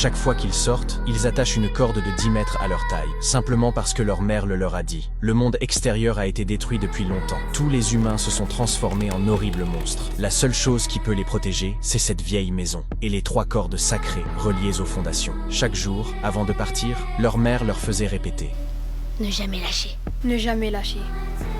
chaque fois qu'ils sortent, ils attachent une corde de 10 mètres à leur taille, simplement parce que leur mère le leur a dit. Le monde extérieur a été détruit depuis longtemps. Tous les humains se sont transformés en horribles monstres. La seule chose qui peut les protéger, c'est cette vieille maison et les 3 cordes sacrées reliées aux fondations. Chaque jour, avant de partir, leur mère leur faisait répéter: Ne jamais lâcher. Ne jamais lâcher.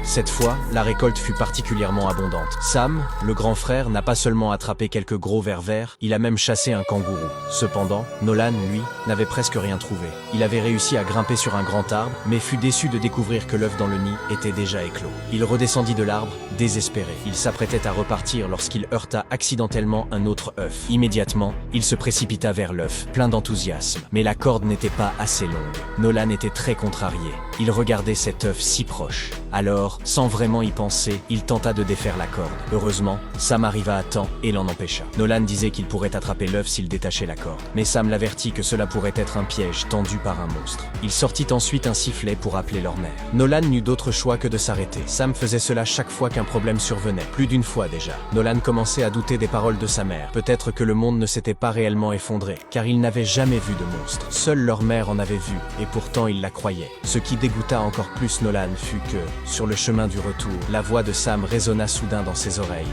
Cette fois, la récolte fut particulièrement abondante. Sam, le grand frère, n'a pas seulement attrapé quelques gros vers verts, il a même chassé un kangourou. Cependant, Nolan, lui, n'avait presque rien trouvé. Il avait réussi à grimper sur un grand arbre, mais fut déçu de découvrir que l'œuf dans le nid était déjà éclos. Il redescendit de l'arbre, désespéré. Il s'apprêtait à repartir lorsqu'il heurta accidentellement un autre œuf. Immédiatement, il se précipita vers l'œuf, plein d'enthousiasme. Mais la corde n'était pas assez longue. Nolan était très contrarié. Il regardait cet œuf si proche. Alors, sans vraiment y penser, il tenta de défaire la corde. Heureusement, Sam arriva à temps et l'en empêcha. Nolan disait qu'il pourrait attraper l'œuf s'il détachait la corde. Mais Sam l'avertit que cela pourrait être un piège tendu par un monstre. Il sortit ensuite un sifflet pour appeler leur mère. Nolan n'eut d'autre choix que de s'arrêter. Sam faisait cela chaque fois qu'un problème survenait, plus d'une fois déjà. Nolan commençait à douter des paroles de sa mère. Peut-être que le monde ne s'était pas réellement effondré, car il n'avait jamais vu de monstre. Seule leur mère en avait vu, et pourtant il la croyait. Ce qui dégoûta encore plus Nolan fut que, sur le chemin du retour, la voix de Sam résonna soudain dans ses oreilles.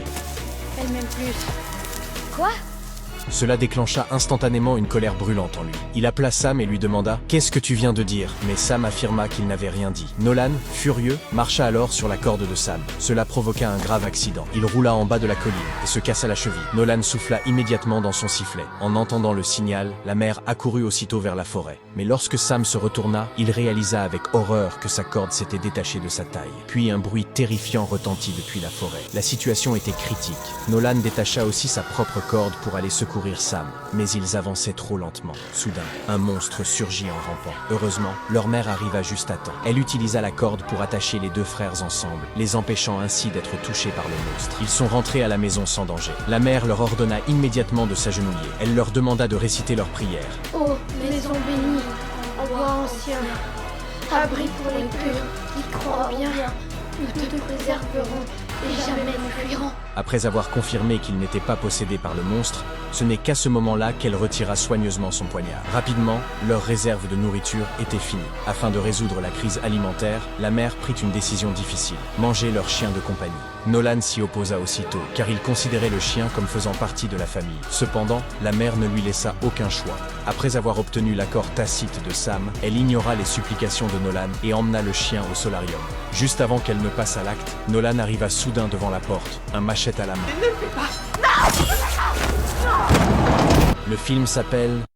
Elle m'aime plus. Quoi? Cela déclencha instantanément une colère brûlante en lui. Il appela Sam et lui demanda « Qu'est-ce que tu viens de dire ?» Mais Sam affirma qu'il n'avait rien dit. Nolan, furieux, marcha alors sur la corde de Sam. Cela provoqua un grave accident. Il roula en bas de la colline et se cassa la cheville. Nolan souffla immédiatement dans son sifflet. En entendant le signal, la mère accourut aussitôt vers la forêt. Mais lorsque Sam se retourna, il réalisa avec horreur que sa corde s'était détachée de sa taille. Puis un bruit terrifiant retentit depuis la forêt. La situation était critique. Nolan détacha aussi sa propre corde pour aller secourir Sam, mais ils avançaient trop lentement. Soudain, un monstre surgit en rampant. Heureusement, leur mère arriva juste à temps. Elle utilisa la corde pour attacher les 2 frères ensemble, les empêchant ainsi d'être touchés par le monstre. Ils sont rentrés à la maison sans danger. La mère leur ordonna immédiatement de s'agenouiller. Elle leur demanda de réciter leur prière. Oh, maison bénie, en bois ancien, abri pour les purs qui croient bien, nous te préserverons et jamais nous fuirons. Après avoir confirmé qu'il n'était pas possédé par le monstre, ce n'est qu'à ce moment-là qu'elle retira soigneusement son poignard. Rapidement, leur réserve de nourriture était finie. Afin de résoudre la crise alimentaire, la mère prit une décision difficile: manger leur chien de compagnie. Nolan s'y opposa aussitôt, car il considérait le chien comme faisant partie de la famille. Cependant, la mère ne lui laissa aucun choix. Après avoir obtenu l'accord tacite de Sam, elle ignora les supplications de Nolan et emmena le chien au solarium. Juste avant qu'elle ne passe à l'acte, Nolan arriva soudain devant la porte, un machette à la main. Le film s'appelle